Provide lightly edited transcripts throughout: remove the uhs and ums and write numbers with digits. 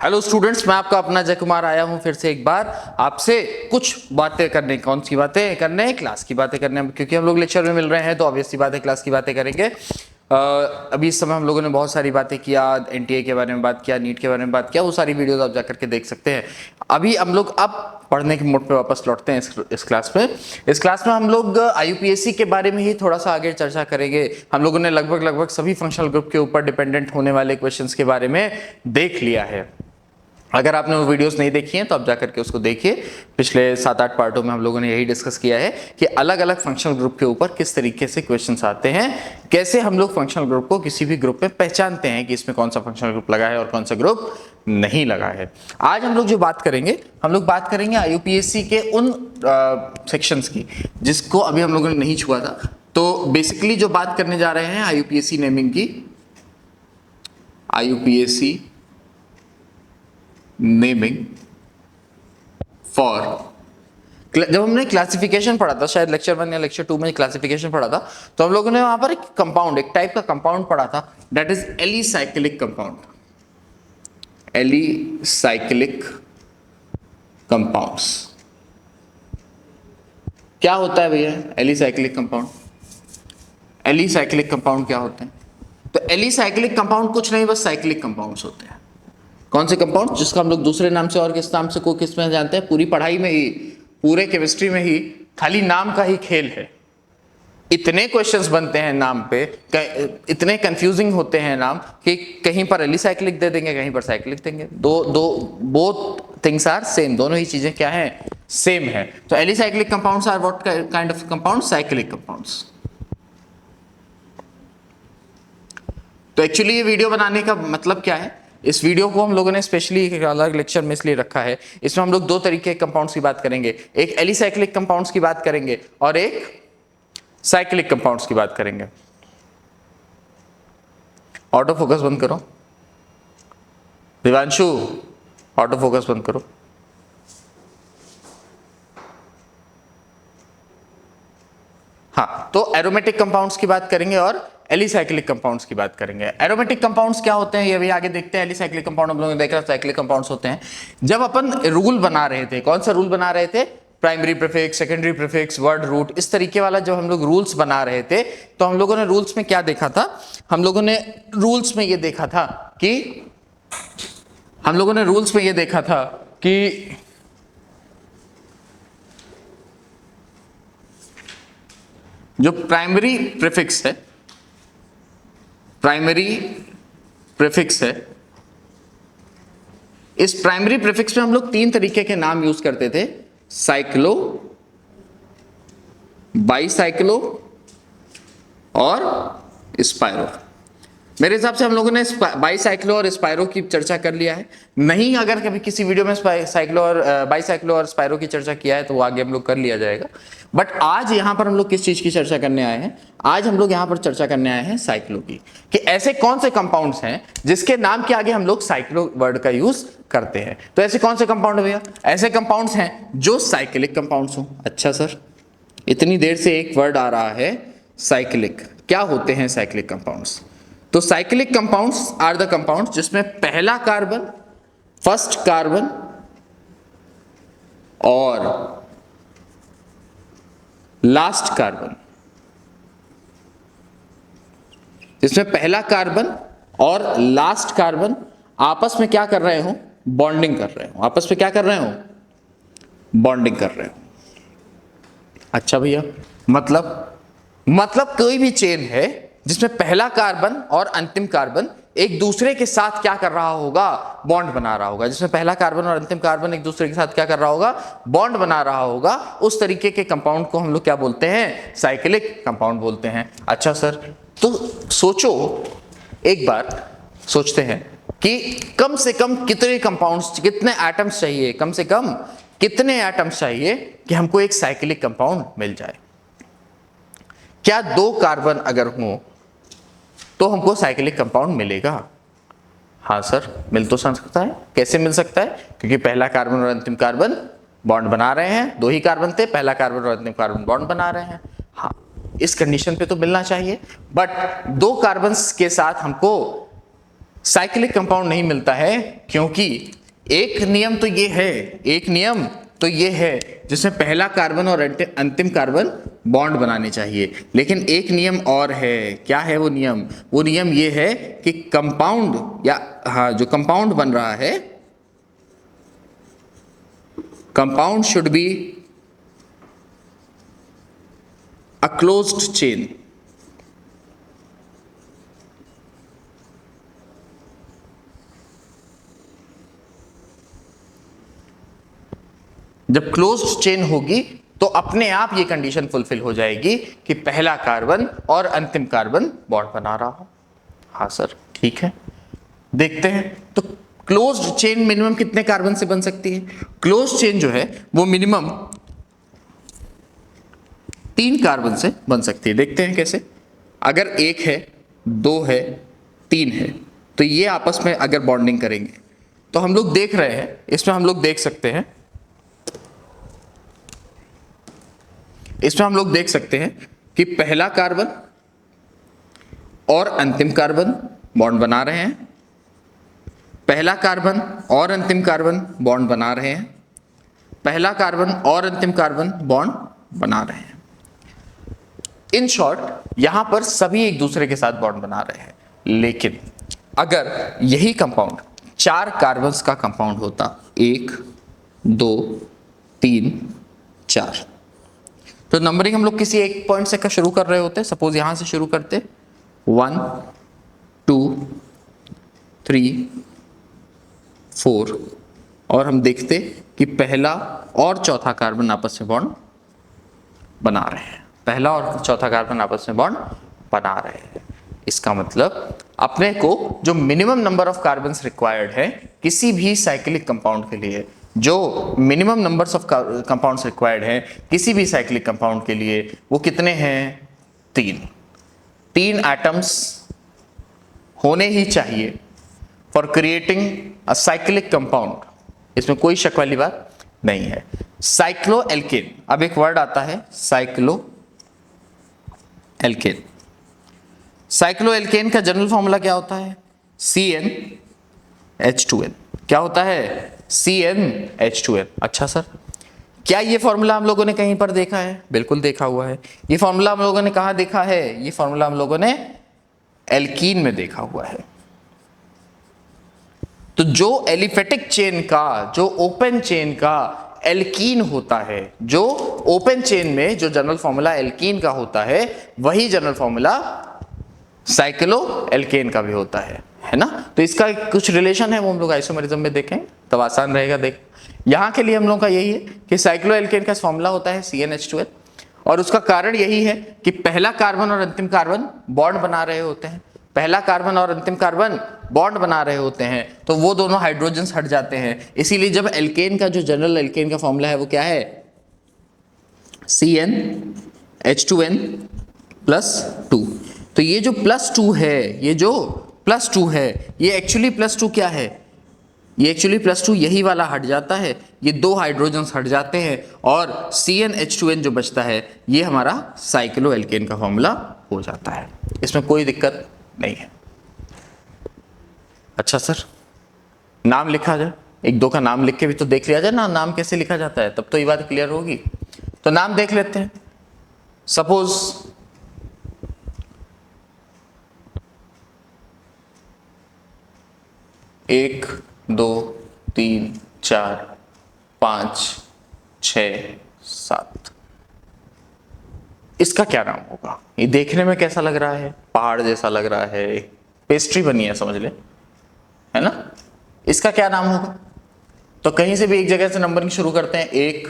Hello students, मैं आपका अपना जय कुमार आया हूं फिर से एक बार आपसे कुछ बातें करने। कौन सी बातें करने? क्लास की बातें करने, क्योंकि हम लोग लेक्चर में मिल रहे हैं तो ऑब्वियसली बात है क्लास की बातें करेंगे। अभी इस समय हम लोगों ने बहुत सारी बातें किया, एनटीए के बारे में बात किया, नीट के बारे में बात किया, वो सारी वीडियोस आप जाकर के देख सकते हैं। अभी हम लोग अब पढ़ने के मोड पे वापस लौटते हैं इस क्लास में। इस क्लास में हम लोग आईयूपीएससी के बारे में ही थोड़ा सा आगे चर्चा करेंगे। हम लोगों ने लगभग सभी फंक्शनल ग्रुप के ऊपर डिपेंडेंट होने वाले क्वेश्चंस के बारे में देख लिया है। अगर आपने वो वीडियोस नहीं देखी हैं तो आप जाकर के उसको देखिए। पिछले 7-8 पार्टों में हम लोगों ने यही डिस्कस किया है कि अलग अलग फंक्शनल ग्रुप के ऊपर किस तरीके से क्वेश्चंस आते हैं, कैसे हम लोग फंक्शनल ग्रुप को किसी भी ग्रुप में पहचानते हैं कि इसमें कौन सा फंक्शनल ग्रुप लगा है और कौन सा ग्रुप नहीं लगा है। आज हम लोग जो बात करेंगे, हम लोग बात करेंगे आईयूपीएससी के उन सेक्शंस की जिसको अभी हम लोगों ने नहीं छुआ था। तो बेसिकली जो बात करने जा रहे हैं आईयूपीएससी नेमिंग की, आईयूपीएससी नेमिंग फॉर, जब हमने क्लासिफिकेशन पढ़ा था, शायद लेक्चर 1 या लेक्चर 2 में क्लासिफिकेशन पढ़ा था, तो हम लोगों ने वहां पर एक कंपाउंड, एक टाइप का कंपाउंड पढ़ा था, that is alicyclic compound. Alicyclic compounds क्या होता है भैया? एलिसाइक्लिक कंपाउंड, एलिसाइक्लिक कंपाउंड क्या होते हैं? तो एलिसाइक्लिक कंपाउंड कुछ नहीं, बस साइक्लिक कंपाउंड्स होते हैं। कौन से कंपाउंड? जिसका हम लोग दूसरे नाम से और किस नाम से को किस में जानते हैं? पूरी पढ़ाई में ही, पूरे केमिस्ट्री में ही खाली नाम का ही खेल है। इतने क्वेश्चंस बनते हैं नाम पे, इतने कंफ्यूजिंग होते हैं नाम कि कहीं पर एलिसाइक्लिक दे देंगे, कहीं पर साइक्लिक देंगे। बोथ थिंग्स आर सेम, दोनों ही चीजें क्या हैं? सेम है। तो alicyclic compounds are what kind of compound? Cyclic compounds. तो एक्चुअली ये वीडियो बनाने का मतलब क्या है? इस वीडियो को हम लोगों ने स्पेशली एक अलग लेक्चर में इसलिए रखा है, इसमें हम लोग दो तरीके के कंपाउंड्स की बात करेंगे। एक एलिसाइक्लिक कंपाउंड्स की बात करेंगे और एक साइक्लिक कंपाउंड्स की बात करेंगे। ऑटो फोकस बंद करो दिवांशु, ऑटो फोकस बंद करो। हाँ, तो एरोमेटिक कंपाउंड्स की बात करेंगे और एलिसाइक्लिक कंपाउंड्स की बात करेंगे। एरोमेटिक कंपाउंड्स क्या होते हैं ये भी आगे देखते हैं। एलिसाइक्लिक कंपाउंड हम लोगों ने देखा, साइक्लिक कंपाउंड्स होते हैं जब अपन रूल बना रहे थे। कौन सा रूल बना रहे थे? Primary prefix, secondary prefix, word root, इस तरीके वाला जब हम लोग रूल्स बना रहे थे तो हम लोगों ने रूल्स में क्या देखा था? हम लोगों ने रूल्स में ये देखा था कि जो प्राइमरी प्रीफिक्स है, प्राइमरी प्रीफिक्स है, इस प्राइमरी प्रीफिक्स में हम लोग 3 तरीके के नाम यूज करते थे: साइक्लो, बाईसाइक्लो और स्पाइरो। मेरे हिसाब से हम लोगों ने बाईसाइक्लो और स्पाइरो की चर्चा कर लिया है। नहीं, अगर कभी किसी वीडियो में साइक्लो और बाईसाइक्लो और स्पाइरो की चर्चा किया है तो वो आगे हम लोग कर लिया जाएगा। बट आज यहां पर हम लोग किस चीज की चर्चा करने आए हैं? आज हम लोग यहां पर चर्चा करने आए हैं साइक्लो की, कि ऐसे कौन से कंपाउंड्स हैं जिसके नाम के आगे हम लोग साइक्लो वर्ड का यूज करते हैं। तो ऐसे कौन से कंपाउंड भैया? ऐसे कंपाउंड्स हैं जो साइक्लिक कंपाउंड्स हो। अच्छा सर, इतनी देर से एक वर्ड आ रहा है साइक्लिक। क्या होते हैं साइक्लिक कंपाउंड्स? तो cyclic compounds are the compounds जिसमें पहला कार्बन, फर्स्ट कार्बन और लास्ट कार्बन, जिसमें पहला कार्बन और लास्ट कार्बन आपस में क्या कर रहे हो? बॉन्डिंग कर रहे हो। आपस में क्या कर रहे हो? बॉन्डिंग कर रहे हो। अच्छा भैया, मतलब कोई भी चेन है जिसमें पहला कार्बन और अंतिम कार्बन एक दूसरे के साथ क्या कर रहा होगा? बॉन्ड बना रहा होगा। जिसमें पहला कार्बन और अंतिम कार्बन एक दूसरे के साथ क्या कर रहा होगा? बॉन्ड बना रहा होगा। उस तरीके के कंपाउंड को हम लोग क्या बोलते हैं? साइक्लिक कंपाउंड बोलते हैं। अच्छा सर, तो सोचो, एक बार सोचते हैं कि कम से कम कितने कंपाउंड्स, कितने एटम्स चाहिए, कम से कम कितने एटम्स चाहिए कि हमको एक साइक्लिक कंपाउंड मिल जाए? क्या 2 कार्बन अगर हो तो हमको साइक्लिक कंपाउंड मिलेगा? हाँ सर, मिल तो सकता है। कैसे मिल सकता है? क्योंकि पहला कार्बन और अंतिम कार्बन बॉन्ड बना रहे हैं। 2 ही कार्बन थे, पहला कार्बन और अंतिम कार्बन बॉन्ड बना रहे हैं। हाँ, इस कंडीशन पे तो मिलना चाहिए। बट 2 कार्बन्स के साथ हमको साइक्लिक कंपाउंड नहीं मिलता है क्योंकि एक नियम तो ये है जिसमें पहला कार्बन और अंतिम कार्बन बॉन्ड बनाने चाहिए, लेकिन एक नियम और है। क्या है वो नियम ये है कि कंपाउंड या जो कंपाउंड बन रहा है, compound should be a closed chain. जब क्लोज्ड चेन होगी तो अपने आप ये कंडीशन फुलफिल हो जाएगी कि पहला कार्बन और अंतिम कार्बन बॉन्ड बना रहा हो। हाँ सर, ठीक है, देखते हैं। तो क्लोज्ड चेन मिनिमम कितने कार्बन से बन सकती है? क्लोज्ड चेन जो है वो मिनिमम 3 कार्बन से बन सकती है। देखते हैं कैसे। अगर 1 है, 2 है, 3 है, तो ये आपस में अगर बॉन्डिंग करेंगे तो हम लोग देख रहे हैं, इसमें हम लोग देख सकते हैं कि पहला कार्बन और अंतिम कार्बन बॉन्ड बना रहे हैं, पहला कार्बन और अंतिम कार्बन बॉन्ड बना रहे हैं, पहला कार्बन और अंतिम कार्बन बॉन्ड बना रहे हैं। इन शॉर्ट यहां पर सभी एक दूसरे के साथ बॉन्ड बना रहे हैं। लेकिन अगर यही कंपाउंड 4 कार्बन्स का कंपाउंड होता, 1 2 3 4, तो नंबरिंग हम लोग किसी एक पॉइंट से शुरू कर रहे होते। सपोज यहां से शुरू करते 1 2 3 4, और हम देखते कि पहला और चौथा कार्बन आपस में बॉन्ड बना रहे हैं, पहला और चौथा कार्बन आपस में बॉन्ड बना रहे हैं। इसका मतलब अपने को जो minimum number of carbons required है किसी भी साइक्लिक कंपाउंड के लिए, जो minimum numbers of compounds required है किसी भी साइक्लिक कंपाउंड के लिए, वो कितने हैं? 3 एटम्स होने ही चाहिए for creating a cyclic compound. इसमें कोई शक वाली बात नहीं है। साइक्लो एल्केन, अब एक वर्ड आता है साइक्लो एल्केन। साइक्लो एल्केन का जनरल फॉर्मूला क्या होता है? CnH2n। क्या होता है? CnH2n। अच्छा सर, क्या ये फॉर्मूला हम लोगों ने कहीं पर देखा है? बिल्कुल देखा हुआ है। ये फॉर्मूला हम लोगों ने कहां देखा है? ये फॉर्मूला हम लोगों ने एल्कीन में देखा हुआ है। तो जो एलिफेटिक चेन का, जो ओपन चेन का एल्कीन होता है, जो ओपन चेन में जो जनरल फॉर्मूला एल्कीन का होता है, वही जनरल फॉर्मूला साइक्लो एल्केन का भी होता है ना। तो इसका कुछ रिलेशन है, वो हम लोग आइसोमेरिज्म में देखें तब आसान रहेगा। देख, यहां के लिए हम लोग का यही है कि साइक्लो एल्केन का फॉर्मूला होता है CnH2n, और उसका कारण यही है कि पहला कार्बन और अंतिम कार्बन बॉन्ड बना रहे होते हैं, पहला कार्बन और अंतिम कार्बन बॉन्ड बना रहे होते हैं, तो वो दोनों हाइड्रोजन्स हट जाते हैं। इसीलिए जब एल्केन का जो जनरल एल्केन का फॉर्मूला है वो क्या है? CnH2n +2। तो ये जो +2 है, ये एक्चुअली +2 क्या है? ये एक्चुअली +2 यही वाला हट जाता है, ये 2 हाइड्रोजन्स हट जाते हैं, और CnH2n जो बचता है ये हमारा साइक्लो एल्केन का फॉर्मूला हो जाता है। इसमें कोई दिक्कत नहीं है। अच्छा सर, नाम लिखा जाए, 1-2 का नाम लिख के भी तो देख लिया जाए ना, नाम कैसे लिखा जाता है, तब तो ये बात क्लियर होगी। तो नाम देख लेते हैं। सपोज 1 2 3 4 5 6 7, इसका क्या नाम होगा? ये देखने में कैसा लग रहा है? पहाड़ जैसा लग रहा है, पेस्ट्री बनी है समझ ले, है ना। इसका क्या नाम होगा? तो कहीं से भी एक जगह से नंबरिंग शुरू करते हैं। 1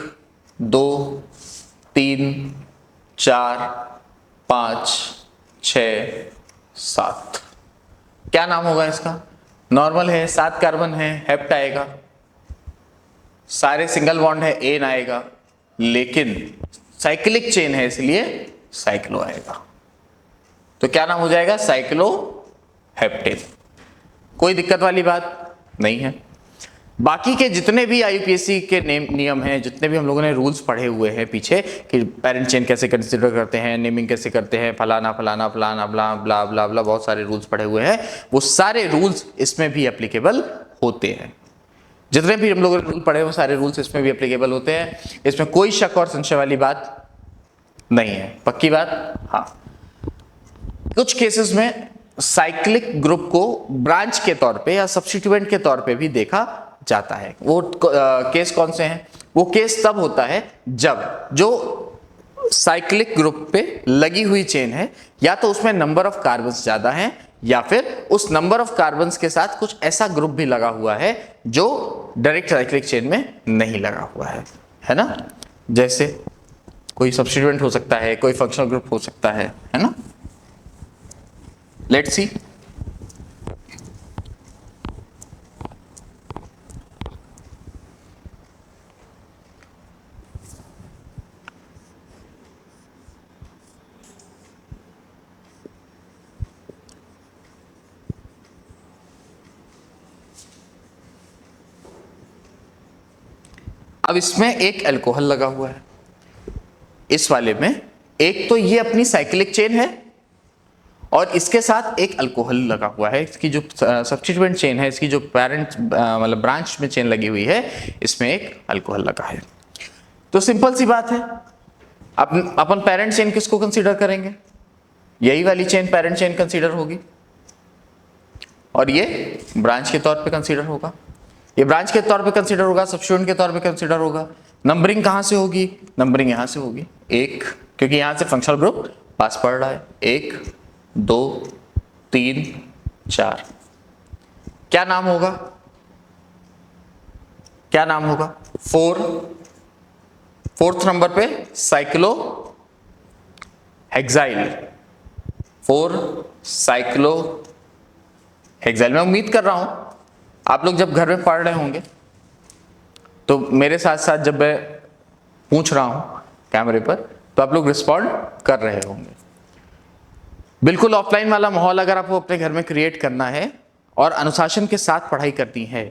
2 3 4 5 6 7, क्या नाम होगा इसका? नॉर्मल है, 7 कार्बन है, हेप्ट आएगा, सारे सिंगल बॉन्ड है, एन आएगा, लेकिन साइक्लिक चेन है इसलिए साइक्लो आएगा। तो क्या नाम हो जाएगा? Cyclo heptane. कोई दिक्कत वाली बात नहीं है। बाकी के जितने भी आईयूपीएससी के नियम हैं, जितने भी हम लोगों ने रूल्स पढ़े हुए हैं पीछे कि पेरेंट चेन कैसे कंसिडर करते हैं, नेमिंग कैसे करते हैं, फलाना फलाना फलाना ब्ला ब्ला ब्ला ब्ला, बहुत सारे रूल्स पढ़े हुए हैं, वो सारे रूल्स इसमें भी एप्लीकेबल होते हैं। जितने भी हम लोगों ने रूल पढ़े हैं वो सारे रूल्स इसमें भी एप्लीकेबल होते हैं। इसमें कोई शक और संशय वाली बात नहीं है, पक्की बात। हाँ, कुछ केसेस में साइक्लिक ग्रुप को ब्रांच के तौर पे या सब्स्टिट्यूएंट के तौर पे भी देखा जाता है। वो केस कौन से हैं? वो केस तब होता है जब जो साइक्लिक ग्रुप पे लगी हुई चेन है, या तो उसमें नंबर ऑफ कार्बन्स ज्यादा हैं, या फिर उस नंबर ऑफ कार्बन्स के साथ कुछ ऐसा ग्रुप भी लगा हुआ है जो डायरेक्ट साइक्लिक चेन में नहीं लगा हुआ है ना। जैसे कोई सब्स्टिट्यूएंट हो सकता है, कोई फंक्शनल ग्रुप हो सकता है ना। Let's see. अब इसमें एक अल्कोहल लगा हुआ है, इस वाले में एक तो ये अपनी साइक्लिक चेन है और इसके साथ एक अल्कोहल लगा हुआ है। इसकी जो सब्स्टिट्यूएंट चेन है, इसकी जो पेरेंट मतलब ब्रांच में चेन लगी हुई है, इसमें एक अल्कोहल लगा है। तो सिंपल सी बात है, अपन पेरेंट चेन किसको कंसीडर करेंगे? यही वाली चेन पेरेंट चेन कंसीडर होगी और ये ब्रांच के तौर पे कंसीडर होगा। ये ब्रांच के तौर पे कंसीडर होगा, सब्स्टिट्यूएंट के तौर पे कंसीडर होगा। नंबरिंग कहां से होगी? नंबरिंग यहां से होगी, एक, क्योंकि यहां से फंक्शनल ग्रुप पास पड़ रहा है। 1 2 3 4। क्या नाम होगा? क्या नाम होगा? 4th नंबर पे साइक्लो हेक्साइल, 4 साइक्लो हेक्साइल। मैं उम्मीद कर रहा हूं आप लोग जब घर में पढ़ रहे होंगे तो मेरे साथ साथ जब मैं पूछ रहा हूं कैमरे पर तो आप लोग रिस्पॉन्ड कर रहे होंगे। बिल्कुल ऑफलाइन वाला माहौल अगर आपको अपने घर में क्रिएट करना है और अनुशासन के साथ पढ़ाई करनी है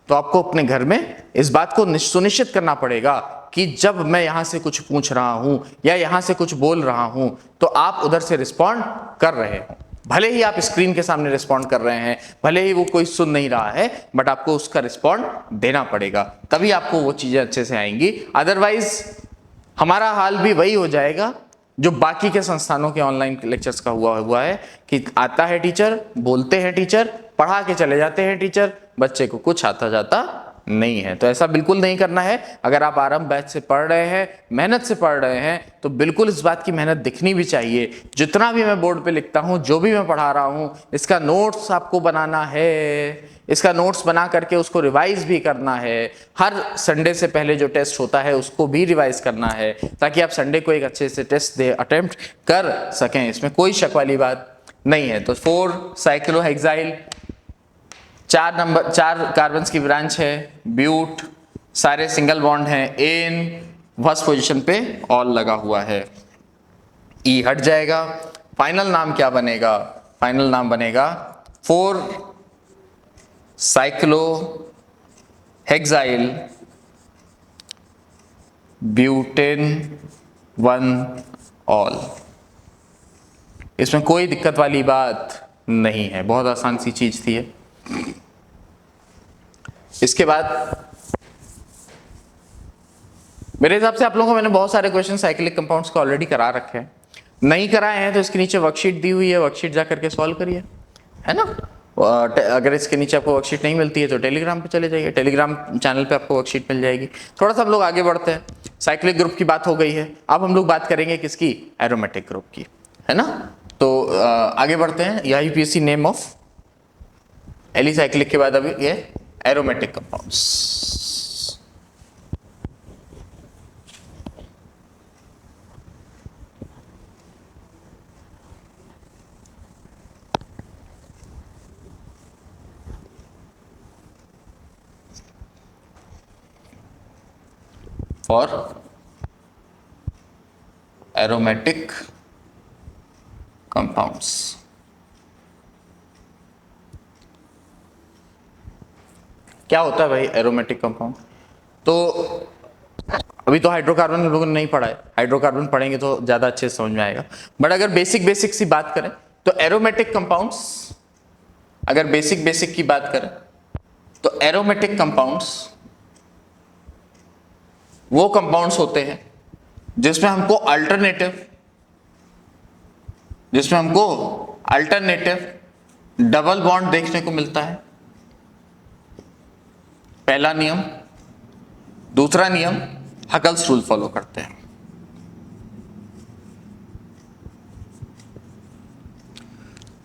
तो आपको अपने घर में इस बात को सुनिश्चित करना पड़ेगा कि जब मैं यहां से कुछ पूछ रहा हूं या यहां से कुछ बोल रहा हूं तो आप उधर से रिस्पॉन्ड कर रहे हो। भले ही आप स्क्रीन के सामने रिस्पॉन्ड कर रहे हैं, भले ही वो कोई सुन नहीं रहा है, बट आपको उसका रिस्पॉन्ड देना पड़ेगा, तभी आपको वो चीजें अच्छे से आएंगी। अदरवाइज हमारा हाल भी वही हो जाएगा जो बाकी के संस्थानों के ऑनलाइन लेक्चर्स का हुआ है कि आता है टीचर, बोलते हैं टीचर, पढ़ा के चले जाते हैं टीचर, बच्चे को कुछ आता जाता नहीं है। तो ऐसा बिल्कुल नहीं करना है। अगर आप आरंभ बैच से पढ़ रहे हैं, मेहनत से पढ़ रहे हैं, तो बिल्कुल इस बात की मेहनत दिखनी भी चाहिए। जितना भी मैं बोर्ड पे लिखता हूं, जो भी मैं पढ़ा रहा हूं, इसका नोट्स आपको बनाना है, इसका नोट्स बना करके उसको रिवाइज भी करना है। हर संडे से पहले जो टेस्ट होता है उसको भी रिवाइज करना है, ताकि आप संडे को एक अच्छे से टेस्ट अटेम्प्ट कर सकें। इसमें कोई शक वाली बात नहीं है। तो 4 साइक्लोहेक्साइल, 4 कार्बन्स की ब्रांच है, ब्यूट, सारे सिंगल बॉन्ड हैं, एन फर्स्ट पोजीशन पे ऑल लगा हुआ है, ई हट जाएगा। फाइनल नाम क्या बनेगा? फाइनल नाम बनेगा 4 साइक्लो हेक्साइल ब्यूटेन 1 ऑल। इसमें कोई दिक्कत वाली बात नहीं है, बहुत आसान सी चीज थी ये। इसके बाद मेरे हिसाब से आप लोगों को मैंने बहुत सारे क्वेश्चन साइक्लिक कंपाउंड्स को ऑलरेडी करा रखे हैं। नहीं कराए हैं तो इसके नीचे वर्कशीट दी हुई है, वर्कशीट जा करके सॉल्व करिए, है ना। अगर इसके नीचे आपको वर्कशीट नहीं मिलती है तो टेलीग्राम पे चले जाइए, टेलीग्राम चैनल पे आपको वर्कशीट मिल जाएगी। थोड़ा सा हम लोग आगे बढ़ते हैं। साइक्लिक ग्रुप की बात हो गई है, अब हम लोग बात करेंगे किसकी? एरोमेटिक ग्रुप की, है ना। तो आगे बढ़ते हैं। यह यूपीएससी नेम ऑफ एलिसाइक्लिक के बाद अभी ये aromatic compounds. For aromatic compounds क्या होता है भाई एरोमेटिक कंपाउंड? तो अभी तो हाइड्रोकार्बन हम लोगों ने नहीं पढ़ा है, हाइड्रोकार्बन पढ़ेंगे तो ज्यादा अच्छे से समझ में आएगा। बट अगर बेसिक सी बात करें तो एरोमेटिक कंपाउंड्स, अगर बेसिक की बात करें तो एरोमेटिक कंपाउंड्स वो कंपाउंड्स होते हैं जिसमें हमको अल्टरनेटिव डबल बॉन्ड देखने को मिलता है। पहला नियम। दूसरा नियम हकल्स रूल फॉलो करते हैं।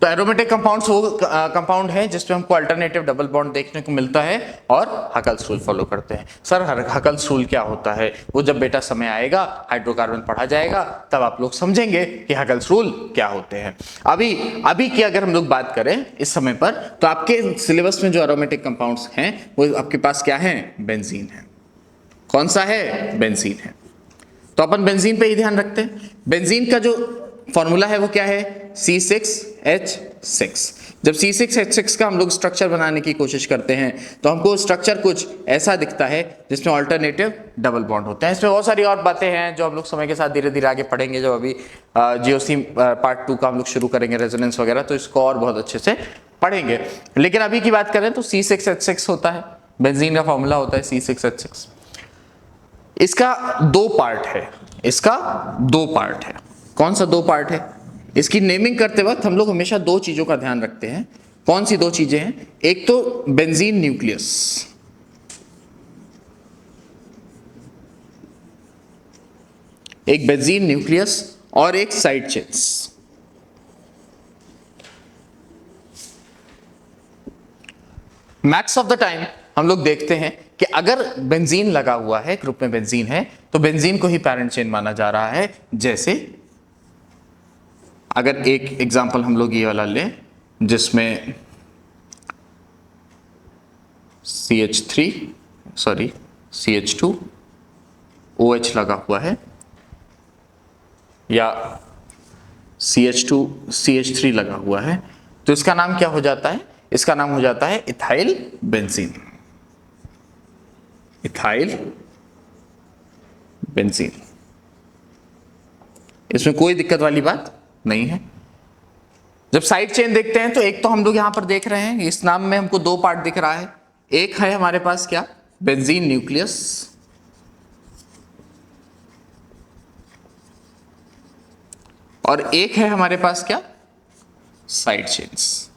तो एरोमेटिक कंपाउंड्स वो कंपाउंड है जिसमें हमको अल्टरनेटिव डबल बॉन्ड देखने को मिलता है और हकल्स रूल फॉलो करते हैं। सर हकल्स रूल क्या होता है? वो जब बेटा समय आएगा, हाइड्रोकार्बन पढ़ा जाएगा, तब आप लोग समझेंगे कि हकल्स रूल क्या होते हैं। अभी की अगर हम लोग बात करें इस समय पर, तो आपके सिलेबस में जो एरोमेटिक कंपाउंड्स हैं वो आपके पास क्या है? बेंजीन है। कौन सा है? बेंजीन है। तो अपन बेंजीन पे ही ध्यान रखते हैं। बेंजीन का जो फॉर्मूला है वो क्या है? C6H6। जब C6H6 का हम लोग स्ट्रक्चर बनाने की कोशिश करते हैं तो हमको स्ट्रक्चर कुछ ऐसा दिखता है जिसमें अल्टरनेटिव डबल बॉन्ड होते हैं। इसमें बहुत सारी और बातें हैं जो हम लोग समय के साथ धीरे धीरे आगे पढ़ेंगे। जब अभी GOC पार्ट 2 का हम लोग शुरू करेंगे, रेजोनेंस वगैरह, तो इसको और बहुत अच्छे से पढ़ेंगे। लेकिन अभी की बात करें तो C6H6 होता है, बेंजीन का फॉर्मूला होता है C6H6। इसका दो पार्ट है। कौन सा दो पार्ट है? इसकी नेमिंग करते वक्त हम लोग हमेशा दो चीजों का ध्यान रखते हैं। कौन सी दो चीजें हैं? एक तो बेंजीन न्यूक्लियस, एक बेंजीन न्यूक्लियस और एक side chains. Max of the time हम लोग देखते हैं कि अगर बेंजीन लगा हुआ है, ग्रुप में बेंजीन है, तो बेंजीन को ही पैरेंट चेन माना जा रहा है। जैसे अगर एक एग्जांपल हम लोग ये वाला लें जिसमें CH2 OH लगा हुआ है, या CH2 CH3 लगा हुआ है, तो इसका नाम क्या हो जाता है? इसका नाम हो जाता है इथाइल बेंजीन। इसमें कोई दिक्कत वाली बात नहीं है। जब साइड चेन देखते हैं तो एक तो हम लोग यहां पर देख रहे हैं, इस नाम में हमको दो पार्ट दिख रहा है। एक है हमारे पास क्या? बेंजीन न्यूक्लियस, और एक है हमारे पास क्या? Side chains.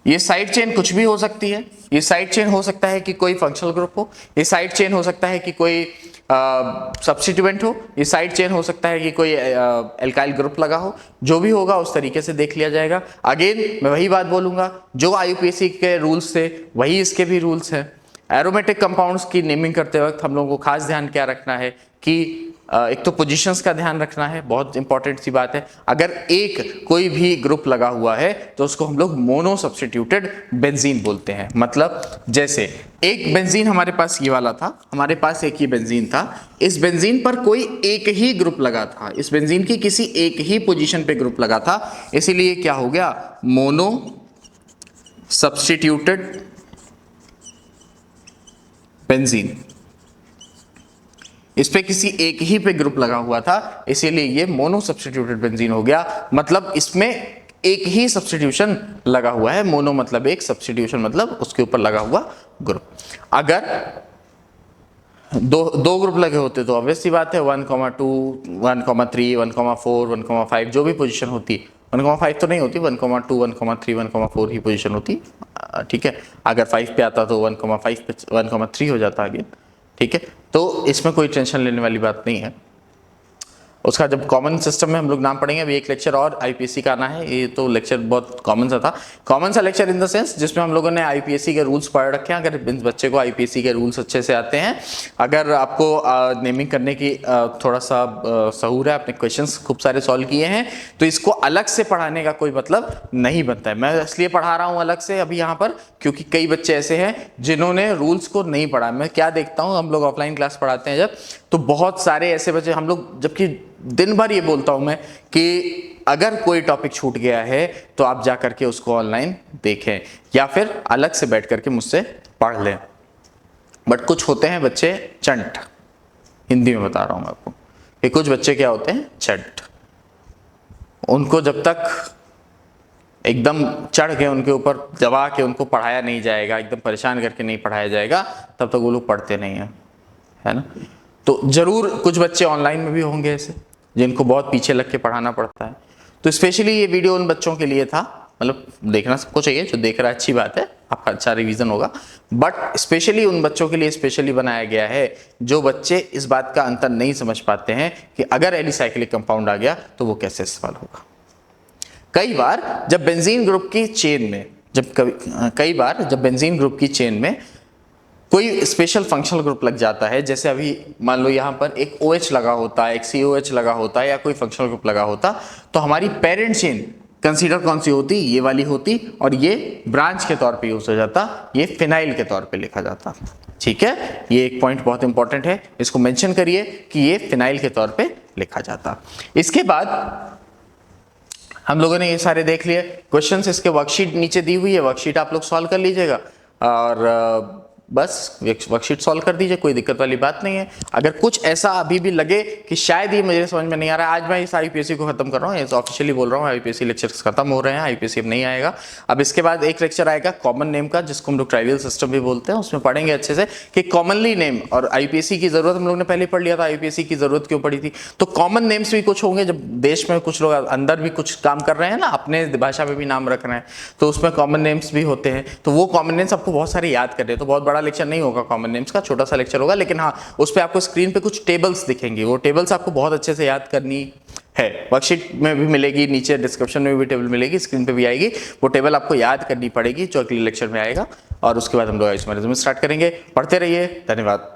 ये साइड चेन कुछ भी हो सकती है। ये साइड चेन हो सकता है कि कोई फंक्शनल ग्रुप हो, ये साइड चेन हो सकता है कि कोई सब्स्टिट्यूएंट हो, ये साइड चेन हो सकता है कि कोई एल्काइल ग्रुप लगा हो। जो भी होगा उस तरीके से देख लिया जाएगा। अगेन मैं वही बात बोलूंगा, जो IUPAC के रूल्स थे वही इसके भी रूल्स हैं। एरोमेटिक कंपाउंड्स की नेमिंग करते वक्त हम लोगों को खास ध्यान क्या रखना है कि एक तो पोजीशंस का ध्यान रखना है, बहुत इंपॉर्टेंट सी बात है। अगर एक कोई भी ग्रुप लगा हुआ है तो उसको हम लोग मोनो सब्स्टिट्यूटेड बेंजीन बोलते हैं। मतलब जैसे एक बेंजीन हमारे पास ये वाला था, हमारे पास एक ही बेंजीन था, इस बेंजीन पर कोई एक ही ग्रुप लगा था, इस बेंजीन की किसी एक ही पोजीशन पे ग्रुप लगा था, इसीलिए क्या हो गया? Mono substituted benzene. इस पे किसी एक ही पे ग्रुप लगा हुआ था, इसीलिए ये मोनो सब्स्टिट्यूटेड बेंजीन हो गया। मतलब इसमें एक ही सब्स्टिट्यूशन लगा हुआ है। मोनो मतलब एक, सब्स्टिट्यूशन मतलब उसके ऊपर लगा हुआ ग्रुप। अगर दो ग्रुप लगे होते तो ऑब्वियस सी बात है 1,2, 1,3, 1,4, 1,5 जो भी पोजीशन होती, 1,5 तो नहीं होती, 1,2, 1,3, 1,4 ही पोजीशन होती। ठीक है, अगर 5 पे आता तो 1,5 पे 1,3 हो जाता आगे। ठीक है, तो इसमें कोई टेंशन लेने वाली बात नहीं है। उसका जब कॉमन सिस्टम में हम लोग नाम पढ़ेंगे, अभी एक लेक्चर और IUPAC का आना है। ये तो लेक्चर बहुत कॉमन सा था, कॉमन सा लेक्चर इन द सेंस जिसमें हम लोगों ने IUPAC के रूल्स पढ़ रखे हैं। अगर बच्चे को IUPAC के रूल्स अच्छे से आते हैं, अगर आपको नेमिंग करने की थोड़ा सा सहूर है, आपने क्वेश्चंस खूब सारे सॉल्व किए हैं, तो इसको अलग से पढ़ाने का कोई मतलब नहीं बनता है। मैं इसलिए पढ़ा रहा हूँ अलग से अभी यहाँ पर, क्योंकि कई बच्चे ऐसे हैं जिन्होंने रूल्स को नहीं पढ़ा। मैं क्या देखता हूँ, हम लोग ऑफलाइन क्लास पढ़ाते हैं जब, तो बहुत सारे ऐसे बच्चे, हम लोग जबकि दिन भर ये बोलता हूं मैं कि अगर कोई टॉपिक छूट गया है तो आप जा करके उसको ऑनलाइन देखें या फिर अलग से बैठ करके मुझसे पढ़ लें। बट कुछ होते हैं बच्चे चंट, हिंदी में बता रहा हूं मैं आपको कि कुछ बच्चे क्या होते हैं चंट। उनको जब तक एकदम चढ़ के उनके ऊपर दबा के उनको पढ़ाया नहीं जाएगा, एकदम परेशान करके नहीं पढ़ाया जाएगा, तब तक वो लोग पढ़ते नहीं हैं, है ना। तो जरूर कुछ बच्चे ऑनलाइन में भी होंगे ऐसे जिनको बहुत पीछे लग के पढ़ाना पड़ता है। तो स्पेशली ये वीडियो उन बच्चों के लिए था, मतलब देखना सबको चाहिए, जो देख रहा है अच्छी बात है, आपका अच्छा रिवीजन होगा, बट स्पेशली उन बच्चों के लिए स्पेशली बनाया गया है जो बच्चे इस बात का अंतर नहीं समझ पाते हैं कि अगर एलिसाइक्लिक कंपाउंड आ गया तो वो कैसे इस्तेमाल होगा। कई बार जब बेंजीन ग्रुप की चेन में जब बेंजीन ग्रुप की चेन में कोई स्पेशल फंक्शनल ग्रुप लग जाता है, जैसे अभी मान लो यहाँ पर एक OH लगा होता है, एक COH लगा होता है या कोई फंक्शनल ग्रुप लगा होता, तो हमारी पेरेंट चेन कंसीडर कौन सी होती, ये वाली होती, और ये ब्रांच के तौर पे यूज हो जाता, ये फिनाइल के तौर पे लिखा जाता। ठीक है, ये एक पॉइंट बहुत इंपॉर्टेंट है, इसको मेंशन करिए कि ये फिनाइल के तौर पे लिखा जाता। इसके बाद हम लोगों ने ये सारे देख लिए क्वेश्चंस, इसके वर्कशीट नीचे दी हुई है, वर्कशीट आप लोग सॉल्व कर लीजिएगा और बस वर्कशीट सॉल्व कर दीजिए, कोई दिक्कत वाली बात नहीं है। अगर कुछ ऐसा अभी भी लगे कि शायद ये मुझे समझ में नहीं आ रहा है, आज मैं इस IUPAC को खत्म कर रहा हूँ, ऑफिशियली बोल रहा हूँ, IUPAC लेक्चर्स खत्म हो रहे हैं, IUPAC अब नहीं आएगा। अब इसके बाद एक लेक्चर आएगा कॉमन नेम का, जिसको हम लोग ट्राइवियल सिस्टम भी बोलते हैं, उसमें पढ़ेंगे अच्छे से कि कॉमनली नेम और IUPAC की जरूरत हम लोग ने पहले पढ़ लिया था, IUPAC की जरूरत क्यों पड़ी थी। तो कॉमन नेम्स भी कुछ होंगे, जब देश में कुछ लोग अंदर भी कुछ काम कर रहे हैं ना, अपने भाषा में भी नाम रख रहे हैं, तो उसमें कॉमन नेम्स भी होते हैं। तो वो कॉमन नेम्स आपको बहुत सारे याद करने, तो बहुत बड़ा लेक्चर नहीं होगा कॉमन नेम्स का, छोटा सा लेक्चर होगा, लेकिन हाँ उस पे आपको स्क्रीन पे कुछ टेबल्स दिखेंगी, वो टेबल्स आपको बहुत अच्छे से याद करनी है। वर्कशीट में भी मिलेगी, नीचे डिस्क्रिप्शन में भी टेबल मिलेगी, स्क्रीन पे भी आएगी, वो टेबल आपको याद करनी पड़ेगी जो अगले लेक्चर में आएगा। और उसके बाद हम लोग इसमें स्टार्ट करेंगे। पढ़ते रहिए, धन्यवाद।